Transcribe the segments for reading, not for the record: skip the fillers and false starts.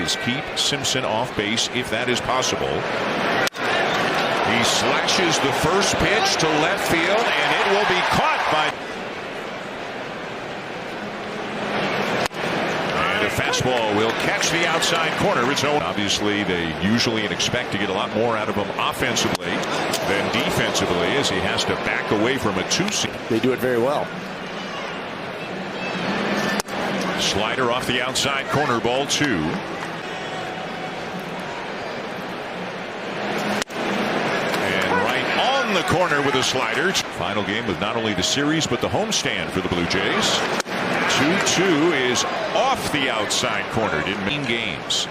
is keep Simpson off base if that is possible. He slashes the first pitch to left field, and it will be caught by. And a fastball will catch the outside corner. It's obviously they usually expect to get a lot more out of him offensively than defensively, as he has to back away from a two-seam. They do it very well. Slider off the outside corner, ball 2. And right on the corner with a slider. Final game of not only the series but the homestand for the Blue Jays. 2-2 is off the outside corner. Didn't mean games.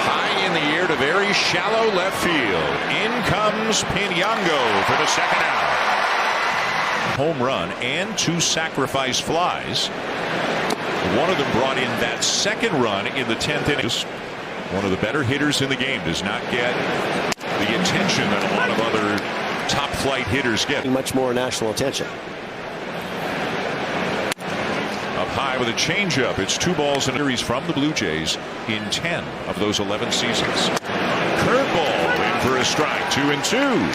High in the air to very shallow left field. In comes Pinango for the second out. Home run and 2 sacrifice flies. One of them brought in that second run in the 10th inning. One of the better hitters in the game does not get the attention that a lot of other top flight hitters get. Much more national attention. Up high with a changeup. It's 2 balls in a series from the Blue Jays in 10 of those 11 seasons. Curveball in for a strike. 2-2.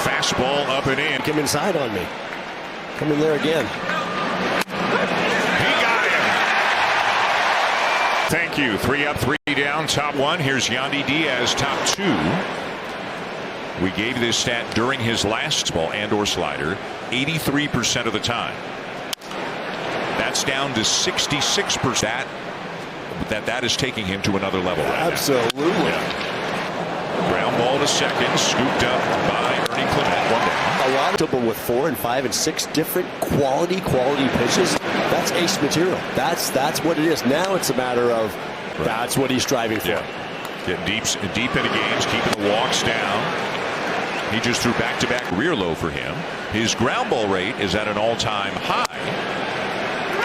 Fastball up and in. Come inside on me. Come in there again. He got him. Thank you. 3 up, 3 down. Top 1. Here's Yandy Diaz, top 2. We gave this stat during his last ball and/or slider 83% of the time. That's down to 66%. That is taking him to another level. Right Absolutely. Yeah. Ground ball to second, scooped up by Ernie Clement. 1 down. A lot of people with 4 and 5 and 6 different quality pitches. That's ace material. That's what it is. Now it's a matter of that's what he's striving for. Yeah. Get deep into games, keeping the walks down. He just threw back-to-back rear low for him. His ground ball rate is at an all-time high.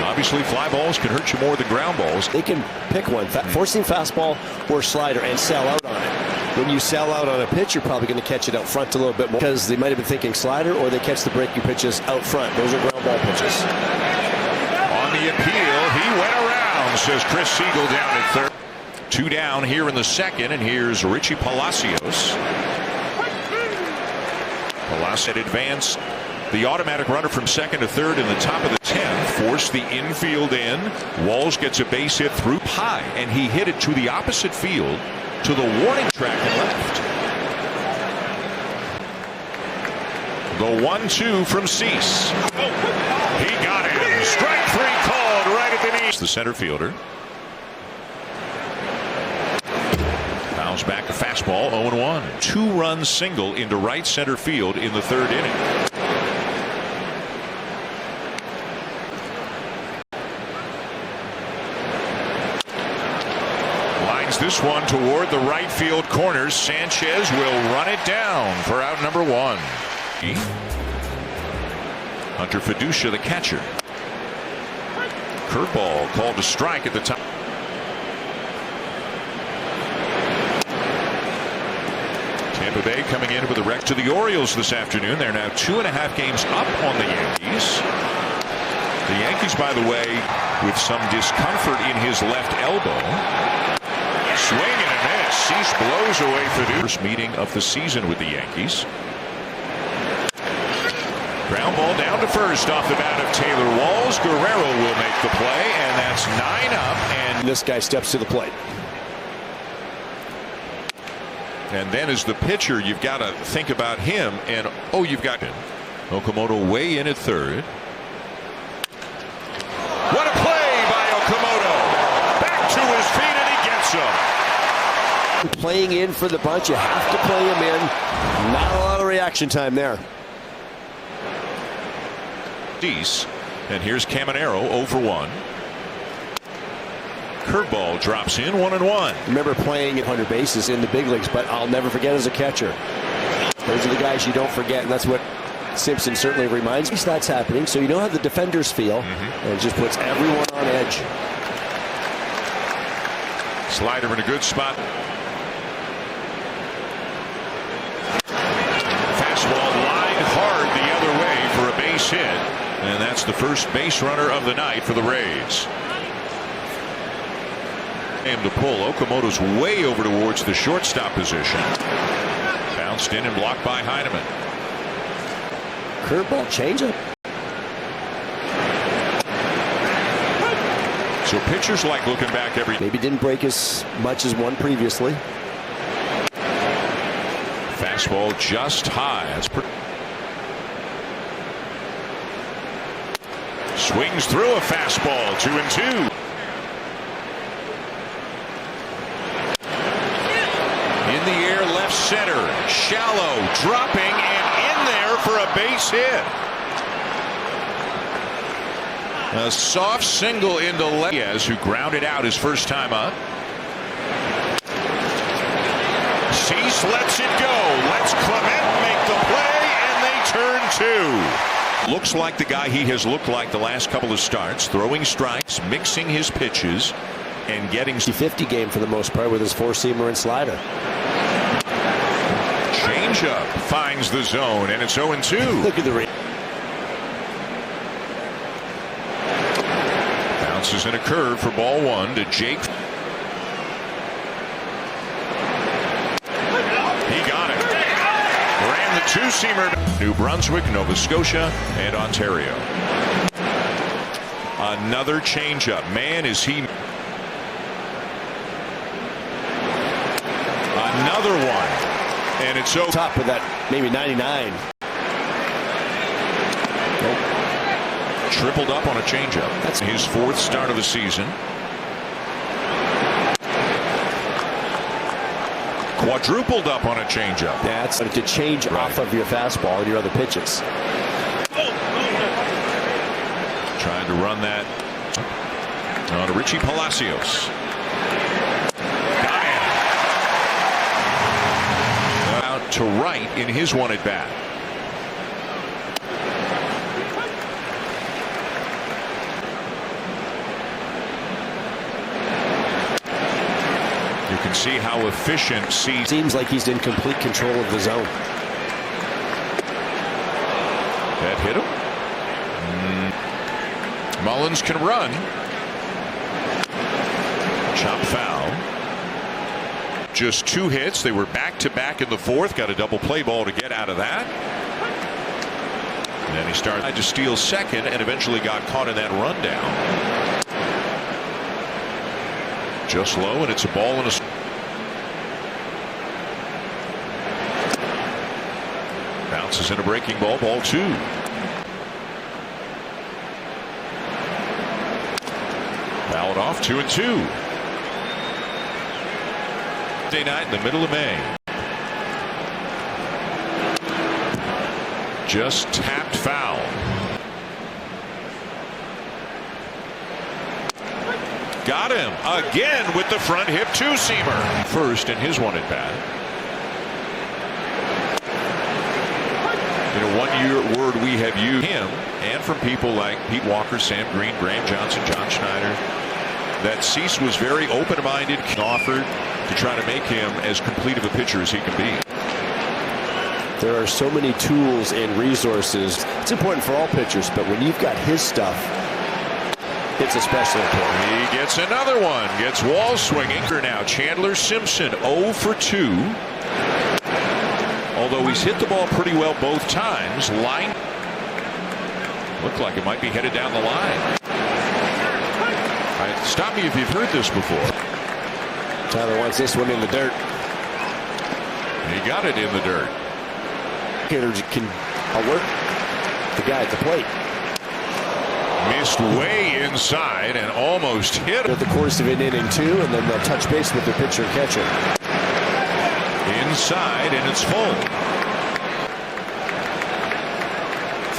Obviously, fly balls can hurt you more than ground balls. They can pick one, forcing fastball or slider, and sell out on it. When you sell out on a pitch, you're probably going to catch it out front a little bit more because they might have been thinking slider, or they catch the breaking pitches out front. Those are ground ball pitches. On the appeal, he went around, says Chris Siegel down at third. 2 down here in the second, and here's Richie Palacios. Palacios advanced the automatic runner from second to third in the top of the 10th. Forced the infield in. Walls gets a base hit through high, and he hit it to the opposite field to the warning track and left. The 1-2 from Cease. He got him. Strike 3 called right at the knee. The center fielder. Fouls back a fastball, 0-1. 2-run single into right center field in the 3rd inning. Lines this one toward the right field corner. Sanchez will run it down for out number 1. Hunter Fiducia, the catcher. Curveball called a strike at the top. Tampa Bay coming in with a wreck to the Orioles this afternoon. They're now 2.5 games up on the Yankees. The Yankees, by the way, with some discomfort in his left elbow. Swing and a miss. Cease blows away for the first meeting of the season with the Yankees. Ground ball down to first off the bat of Taylor Walls. Guerrero will make the play, and that's 9 up. And this guy steps to the plate. And then as the pitcher, you've got to think about him. And, you've got him. Okamoto way in at third. What a play by Okamoto. Back to his feet, and he gets him. Playing in for the bunch. You have to play him in. Not a lot of reaction time there. And here's Caminero, 0 for 1. Curveball drops in, 1-1. Remember playing at 100 bases in the big leagues, but I'll never forget as a catcher. Those are the guys you don't forget, and that's what Simpson certainly reminds me. That's happening, so you know how the defenders feel, and it just puts everyone on edge. Slider in a good spot. Fastball lined hard. the other way for a base hit. And that's the first base runner of the night for the Rays. And to pull, Okamoto's way over towards the shortstop position. Bounced in and blocked by Heineman. Curveball, changeup. So pitchers like looking back every. Maybe didn't break as much as one previously. Fastball just high. That's swings through a fastball, 2-2. In the air, left center, shallow, dropping, and in there for a base hit. A soft single into left, who grounded out his first time up. Cease lets it go. Lets Clement make the play, and they turn two. Looks like the guy he has looked like the last couple of starts, throwing strikes, mixing his pitches, and getting 50 game for the most part with his four-seamer and slider. Changeup finds the zone, and it's 0-2. Look at the bounces in a curve for ball one to Jake. He got it. Ran the two-seamer. New Brunswick, Nova Scotia, and Ontario. Another changeup. Man, is he. Another one. And it's so top of that, maybe 99. Tripled up on a changeup. That's his fourth start of the season. Quadrupled up on a changeup. That's to change off of your fastball and your other pitches. Trying to run that on to Richie Palacios. Got him. Out to right in his one at bat. You can see how efficient C. Seems like he's in complete control of the zone. That hit him. Mullins can run. Chop foul. Just two hits. They were back-to-back in the fourth. Got a double play ball to get out of that. And then he started to steal second and eventually got caught in that rundown. Just low, and it's a ball and a. Bounces in a breaking ball, ball two. Fouled off, 2-2. Day night in the middle of May. Just tapped foul. Got him again with the front hip two-seamer. First in his one at bat. You know, one word we have used him and from people like Pete Walker, Sam Green, Graham Johnson, John Schneider, that Cease was very open-minded, offered to try to make him as complete of a pitcher as he can be. There are so many tools and resources. It's important for all pitchers, but when you've got his stuff, it's especially important. He gets another one. Gets wall swinging. Now Chandler Simpson 0 for 2. Although he's hit the ball pretty well both times. Line looked like it might be headed down the line. Stop me if you've heard this before. Tyler wants this one in the dirt. He got it in the dirt. Hitter can alert the guy at the plate. Missed way inside and almost hit at the course of an inning two, and then they'll touch base with their pitcher and catcher. Inside, and it's full.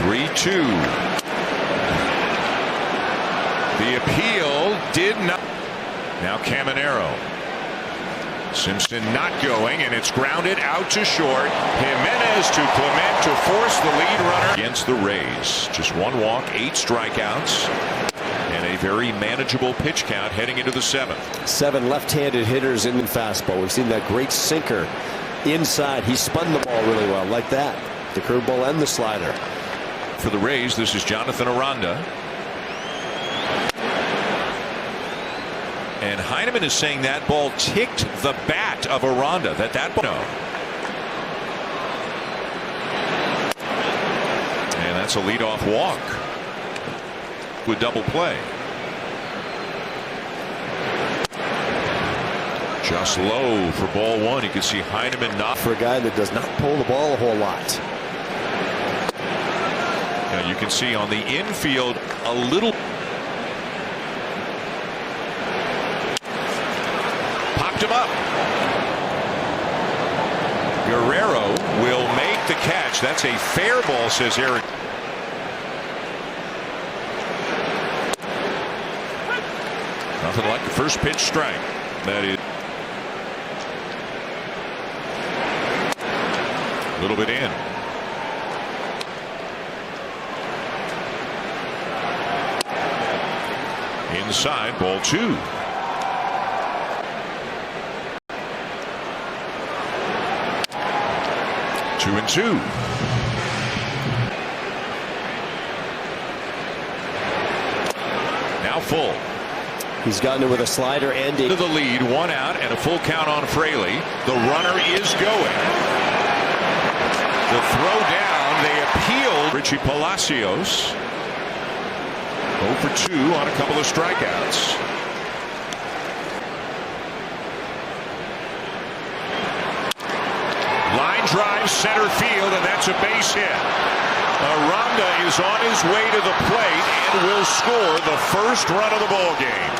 3-2. The appeal did not. Now Caminero. Simpson not going, and it's grounded out to short. Jimenez to Clement to force the lead runner against the Rays. Just one walk, 8 strikeouts, and a very manageable pitch count heading into the 7th. 7 left-handed hitters in the fastball. We've seen that great sinker inside. He spun the ball really well, like that. The curveball and the slider. For the Rays, this is Jonathan Aranda. And Heineman is saying that ball ticked the bat of Aranda. That ball. No. And that's a leadoff walk with double play. Just low for ball one. You can see Heineman not. For a guy that does not pull the ball a whole lot. Now you can see on the infield a little. Popped him up. Guerrero will make the catch. That's a fair ball, says Eric. Nothing like the first pitch strike. That is a little bit in. Inside, ball two. Two and two. Now full. He's gotten it with a slider and to the lead, one out and a full count on Fraley. The runner is going. The throw down, they appealed. Richie Palacios 0 for 2 on a couple of strikeouts. Line drive center field, and that's a base hit. Aranda is on his way to the plate and will score the first run of the ball game.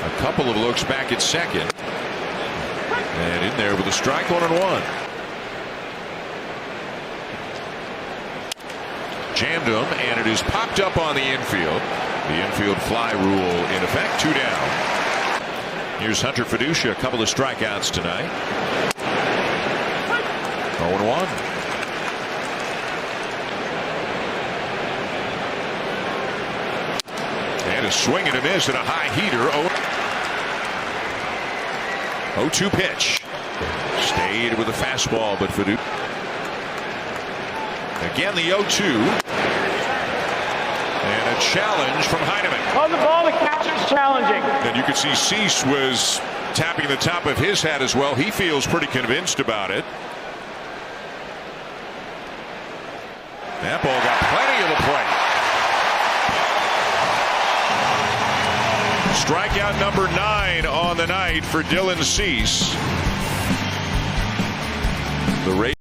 A couple of looks back at second. And in there with a strike, 1-1. Jammed him, and it is popped up on the infield. The infield fly rule in effect, 2 down. Here's Hunter Fiducia, a couple of strikeouts tonight. 0-1. And a swing and a miss and a high heater. 0-2 pitch. Stayed with a fastball, but Fiducia. Again, the 0-2. And a challenge from Heineman. On the ball, the catcher's challenging. And you can see Cease was tapping the top of his hat as well. He feels pretty convinced about it. That ball got plenty of the plate. Strikeout number 9 on the night for Dylan Cease. The Rays